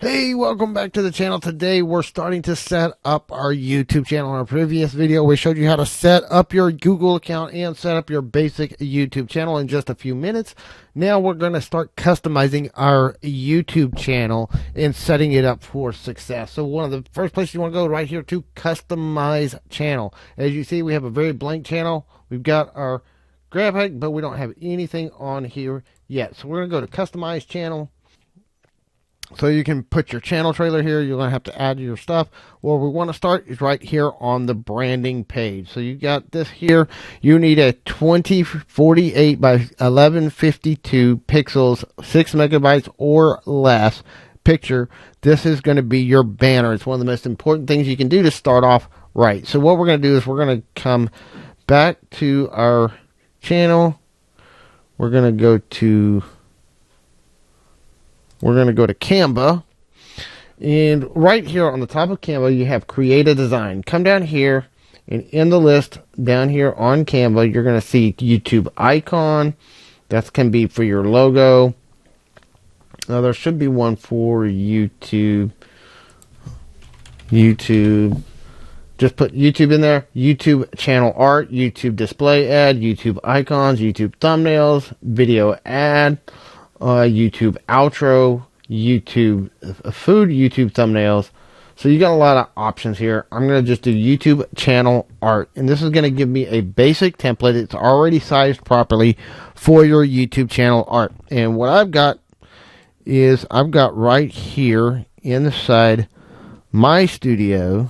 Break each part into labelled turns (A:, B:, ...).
A: Hey, welcome back to the channel. Today we're starting to set up our YouTube channel. In our previous video, we showed you how to set up your Google account and set up your basic YouTube channel in just a few minutes. Now we're going to start customizing our YouTube channel and setting it up for success. So one of the first places you want to go right here to customize channel. As you see, we have a very blank channel. We've got our graphic, but we don't have anything on here yet. So we're going to go to customize channel. So you can put your channel trailer here. You're going to have to add your stuff. Where we want to start is right here on the branding page. So you got this here. You need a 2048 by 1152 pixels, 6 megabytes or less picture. This is going to be your banner. It's one of the most important things you can do to start off right. So what we're going to do is we're going to come back to our channel. We're going to go to Canva, and right here on the top of Canva you have create a design. Come down here, and in the list down here on Canva you're going to see YouTube icon. That can be for your logo. Now there should be one for YouTube. Just put YouTube in there. YouTube channel art, YouTube display ad, YouTube icons, YouTube thumbnails, video ad, YouTube outro, YouTube food, YouTube thumbnails. So you got a lot of options here. I'm going to just do YouTube channel art, and this is going to give me a basic template. It's already sized properly for your YouTube channel art. And what I've got is I've got right here inside my studio,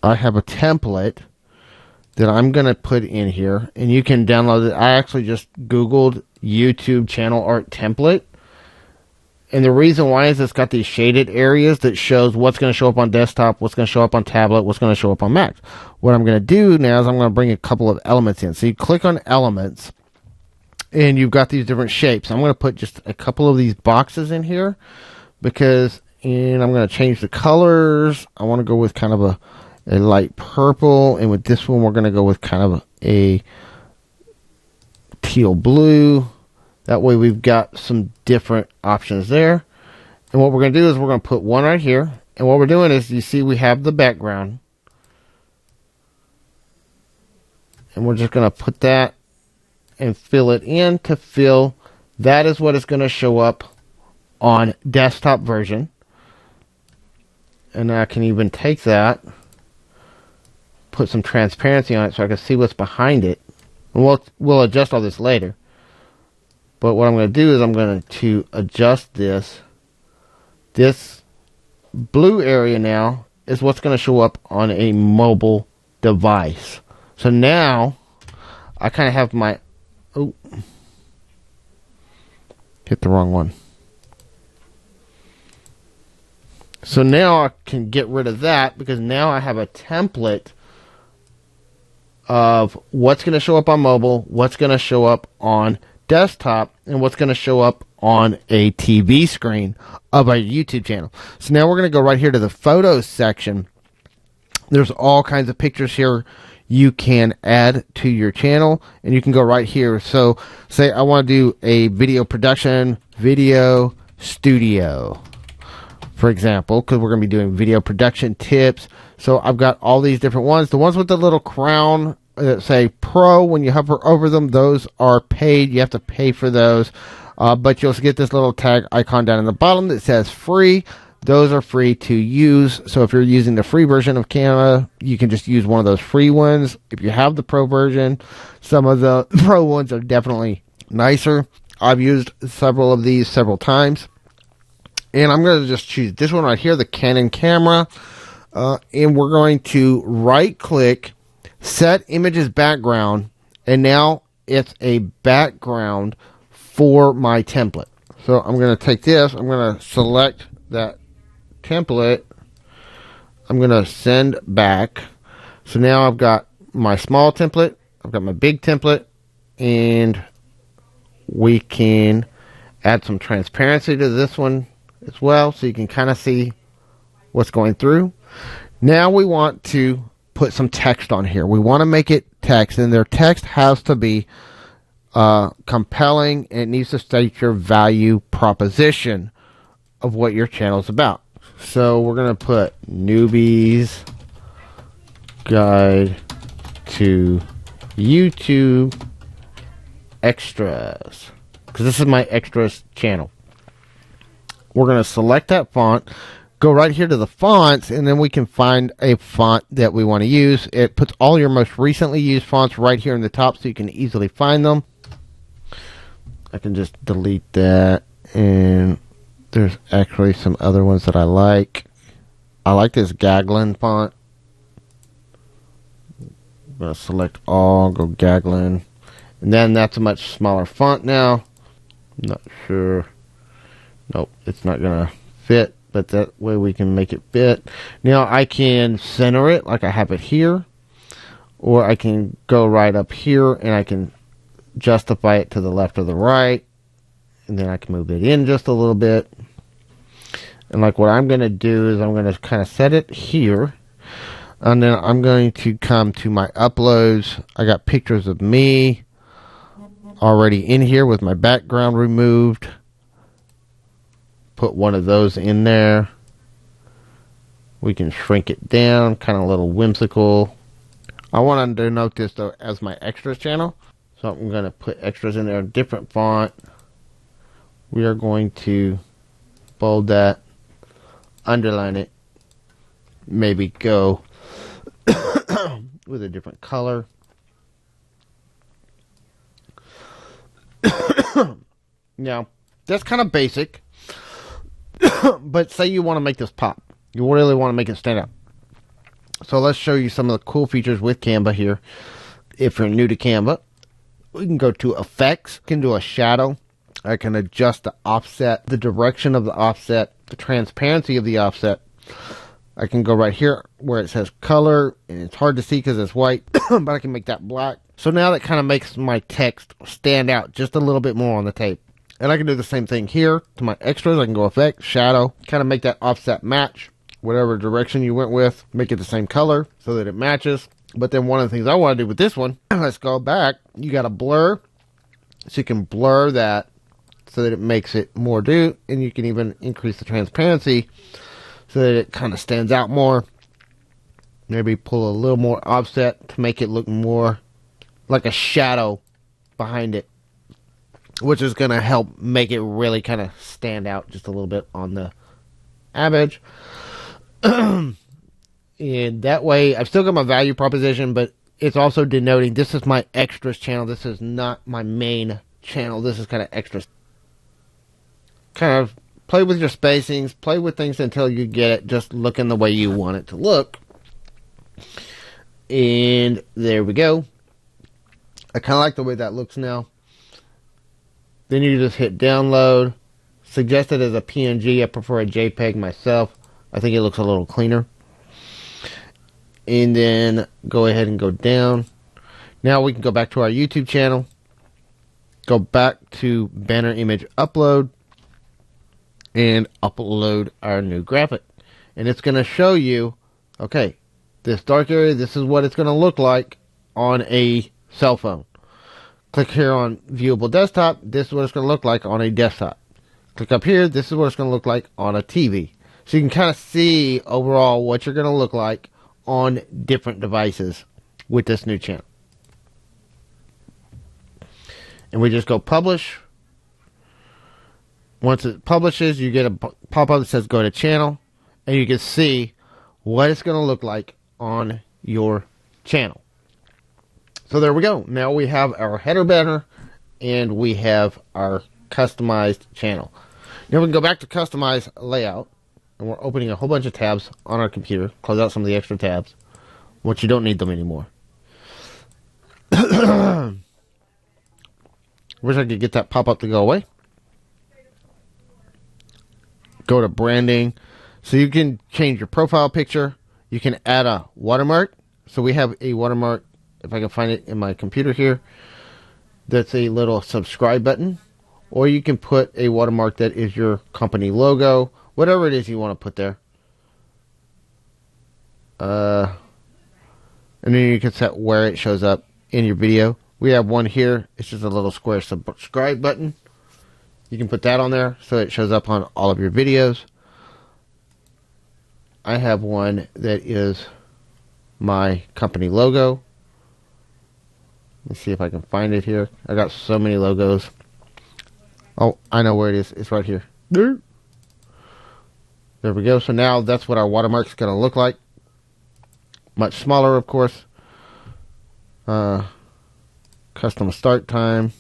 A: I have a template that I'm going to put in here, and you can download it. I actually just Googled YouTube channel art template, and the reason why is it's got these shaded areas that shows what's going to show up on desktop, what's going to show up on tablet, what's going to show up on Mac. What I'm going to do now is I'm going to bring a couple of elements in. So you click on elements, and you've got these different shapes. I'm going to put just a couple of these boxes in here and I'm going to change the colors. I want to go with kind of a light purple, and with this one we're going to go with kind of a teal blue. That way we've got some different options there. And what we're going to do is we're going to put one right here, and what we're doing is, you see we have the background, and we're just going to put that and fill it in to fill. That is what is going to show up on desktop version. And I can even take that, put some transparency on it so I can see what's behind it. And we'll adjust all this later. But what I'm going to do is I'm going to adjust this. This blue area now is what's going to show up on a mobile device. So now I kind of have my... Oh, hit the wrong one. So now I can get rid of that, because now I have a template of what's going to show up on mobile, what's going to show up on desktop, and what's going to show up on a TV screen of our YouTube channel. So now we're going to go right here to the photos section. There's all kinds of pictures here you can add to your channel, and you can go right here. So say I want to do a video production, video studio, for example, because we're going to be doing video production tips. So I've got all these different ones. The ones with the little crown that say Pro, when you hover over them, those are paid. You have to pay for those. But you'll get this little tag icon down in the bottom that says free. Those are free to use. So if you're using the free version of Canva, you can just use one of those free ones. If you have the Pro version, some of the Pro ones are definitely nicer. I've used several of these several times. And I'm going to just choose this one right here, the Canon camera. And we're going to right click, set images background. And now it's a background for my template. So I'm going to take this. I'm going to select that template. I'm going to send back. So now I've got my small template. I've got my big template. And we can add some transparency to this one as well, so you can kind of see what's going through. Now we want to put some text on here. We want to make it text, and their text has to be compelling, and it needs to state your value proposition of what your channel is about. So we're going to put Newbies Guide to YouTube Extras, because this is my extras channel. We're going to select that font, go right here to the fonts, and then we can find a font that we want to use. It puts all your most recently used fonts right here in the top so you can easily find them. I can just delete that, and there's actually some other ones that I like. I like this Gaglin font. I'm going to select all, go Gaglin. And then that's a much smaller font now. I'm not sure. Nope, it's not going to fit, but that way we can make it fit. Now I can center it like I have it here, or I can go right up here and I can justify it to the left or the right, and then I can move it in just a little bit. And like what I'm going to do is I'm going to kind of set it here, and then I'm going to come to my uploads. I got pictures of me already in here with my background removed. Put one of those in there. We can shrink it down, kind of a little whimsical. I want to denote this though as my extras channel, so I'm going to put extras in there, a different font. We are going to bold that, underline it, maybe go with a different color. Now, that's kind of basic. But say you want to make this pop. You really want to make it stand out. So let's show you some of the cool features with Canva here. If you're new to Canva, we can go to Effects. I can do a shadow. I can adjust the offset, the direction of the offset, the transparency of the offset. I can go right here where it says color, and it's hard to see because it's white, but I can make that black. So now that kind of makes my text stand out just a little bit more on the tape. And I can do the same thing here to my extras. I can go effect, shadow, kind of make that offset match. Whatever direction you went with, make it the same color so that it matches. But then one of the things I want to do with this one, let's go back. You got a blur. So you can blur that so that it makes it more do. And you can even increase the transparency so that it kind of stands out more. Maybe pull a little more offset to make it look more like a shadow behind it, which is going to help make it really kind of stand out just a little bit on the image. And that way, I've still got my value proposition, but it's also denoting this is my extras channel. This is not my main channel. This is kind of extras. Kind of play with your spacings, play with things until you get it just looking the way you want it to look. And there we go. I kind of like the way that looks now. Then you just hit download. Suggested as a PNG. I prefer a JPEG myself. I think it looks a little cleaner. And then go ahead and go down. Now we can go back to our YouTube channel. Go back to banner image upload. And upload our new graphic. And it's going to show you, okay, this dark area, this is what it's going to look like on a cell phone. Click here on viewable desktop. This is what it's going to look like on a desktop. Click up here. This is what it's going to look like on a TV. So you can kind of see overall what you're going to look like on different devices with this new channel. And we just go publish. Once it publishes, you get a pop-up that says go to channel. And you can see what it's going to look like on your channel. So there we go. Now we have our header banner and we have our customized channel. Now we can go back to customize layout, and we're opening a whole bunch of tabs on our computer. Close out some of the extra tabs once you don't need them anymore. Wish I could get that pop-up to go away. Go to branding. So you can change your profile picture. You can add a watermark. So we have a watermark, if I can find it in my computer here. That's a little subscribe button. Or you can put a watermark that is your company logo. Whatever it is you want to put there. And then you can set where it shows up in your video. We have one here. It's just a little square subscribe button. You can put that on there so it shows up on all of your videos. I have one that is my company logo. Let me see if I can find it here. I got so many logos. Oh, I know where it is. It's right here. There we go. So now that's what our watermark's going to look like. Much smaller, of course. Custom start time.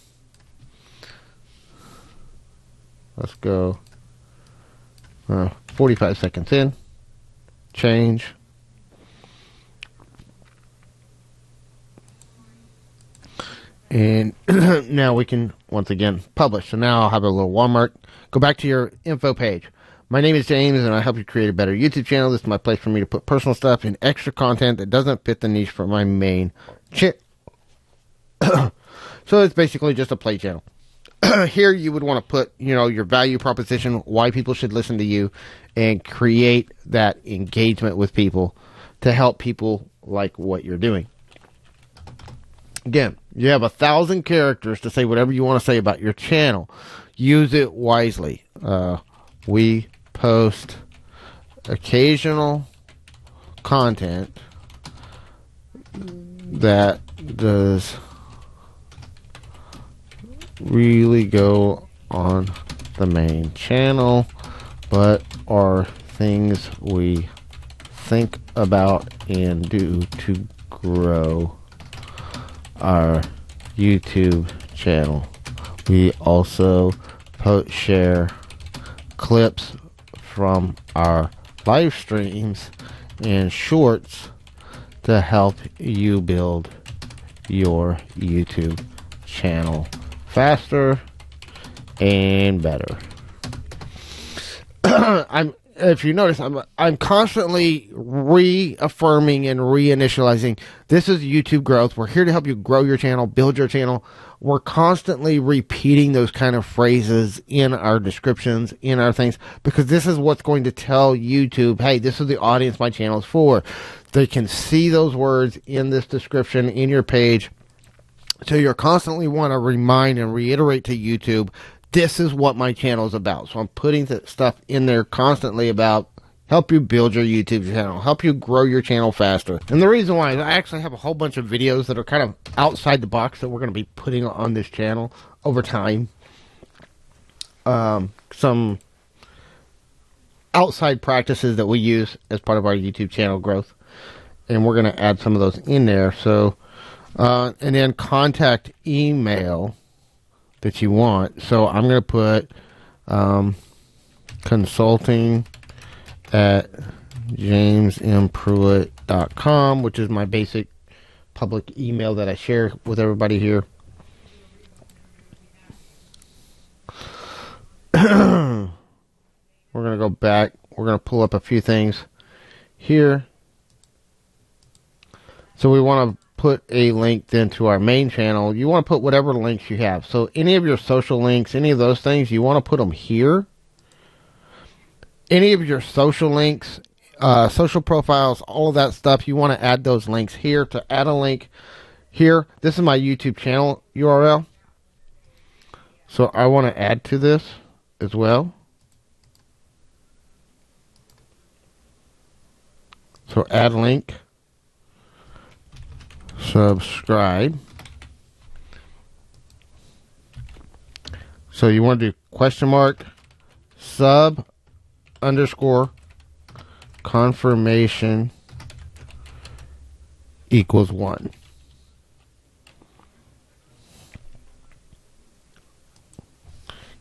A: Let's go 45 seconds in. Change. And now we can, once again, publish. So now I'll have a little watermark. Go back to your info page. My name is James, and I help you create a better YouTube channel. This is my place for me to put personal stuff and extra content that doesn't fit the niche for my main channel. So it's basically just a play channel. Here you would want to put, your value proposition, why people should listen to you, and create that engagement with people to help people like what you're doing. Again, you have 1,000 characters to say whatever you want to say about your channel. Use it wisely. We post occasional content that does really go on the main channel, but are things we think about and do to grow our YouTube channel. We also share clips from our live streams and shorts to help you build your YouTube channel faster and better. If you notice, I'm constantly reaffirming and reinitializing. This is YouTube growth. We're here to help you grow your channel, build your channel. We're constantly repeating those kind of phrases in our descriptions, in our things, because this is what's going to tell YouTube, hey, this is the audience my channel is for. They can see those words in this description, in your page. So you're constantly want to remind and reiterate to YouTube, this is what my channel is about. So I'm putting that stuff in there constantly about help you build your YouTube channel, help you grow your channel faster. And the reason why is I actually have a whole bunch of videos that are kind of outside the box that we're going to be putting on this channel over time. Some outside practices that we use as part of our YouTube channel growth. And we're going to add some of those in there. So, and then contact email that you want. So I'm going to put consulting at jamespruitt.com, which is my basic public email that I share with everybody here. We're going to go back. We're going to pull up a few things here. So we want to put a link then to our main channel. You want to put whatever links you have. So any of your social links, any of those things, you want to put them here. Any of your social links, social profiles, all of that stuff, you want to add those links here. To add a link here, this is my YouTube channel URL. So I want to add to this as well. So add link. Subscribe. So you want to do question mark sub underscore confirmation equals 1.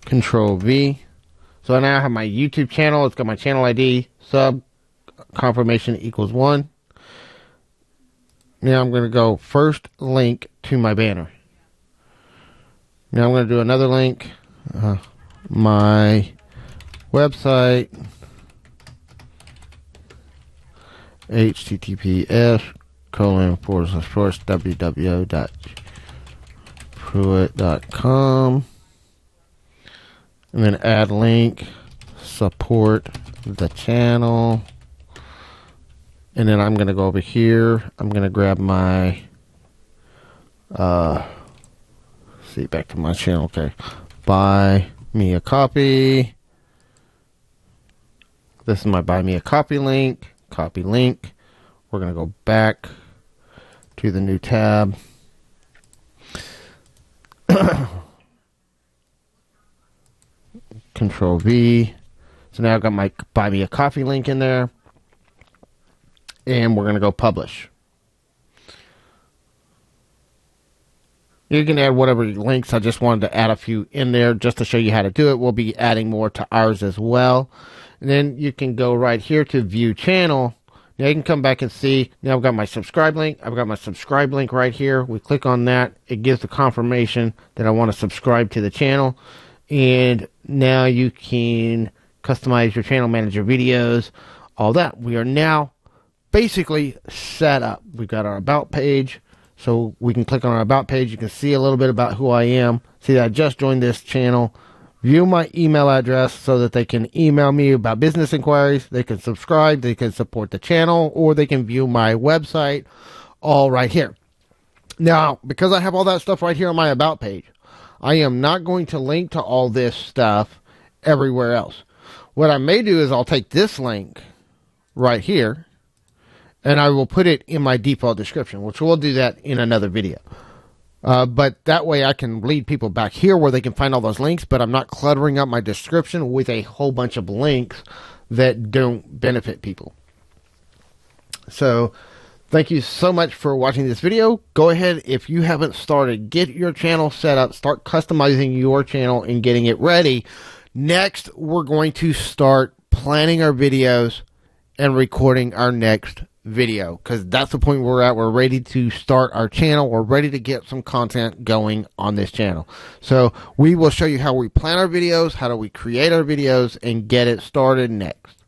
A: Control V. So now I have my YouTube channel. It's got my channel ID. Sub confirmation equals 1. Now I'm going to go first link to my banner. Now I'm going to do another link. My website. https://www.pruitt.com. And then add link. Support the channel. And then I'm going to go over here. I'm going to grab my see, back to my channel. Okay, buy me a copy. This is my buy me a copy link. Copy link. We're going to go back to the new tab. Control V. So now I've got my buy me a coffee link in there. And we're going to go publish. You can add whatever links. I just wanted to add a few in there just to show you how to do it. We'll be adding more to ours as well. And then you can go right here to view channel. Now you can come back and see. Now I've got my subscribe link. I've got my subscribe link right here. We click on that. It gives the confirmation that I want to subscribe to the channel. And now you can customize your channel, manage your videos, all that. We are now basically set up. We've got our about page. So we can click on our about page. You can see a little bit about who I am. See that I just joined this channel. View my email address so that they can email me about business inquiries. They can subscribe. They can support the channel. Or they can view my website. All right here. Now, because I have all that stuff right here on my about page, I am not going to link to all this stuff everywhere else. What I may do is I'll take this link right here and I will put it in my default description, which we'll do that in another video. But that way I can lead people back here where they can find all those links, but I'm not cluttering up my description with a whole bunch of links that don't benefit people. So thank you so much for watching this video. Go ahead, if you haven't started, get your channel set up, start customizing your channel and getting it ready. Next, we're going to start planning our videos and recording our next video, because that's the point we're at. We're ready to start our channel. We're ready to get some content going on this channel. So we will show you how we plan our videos, how do we create our videos, and get it started next.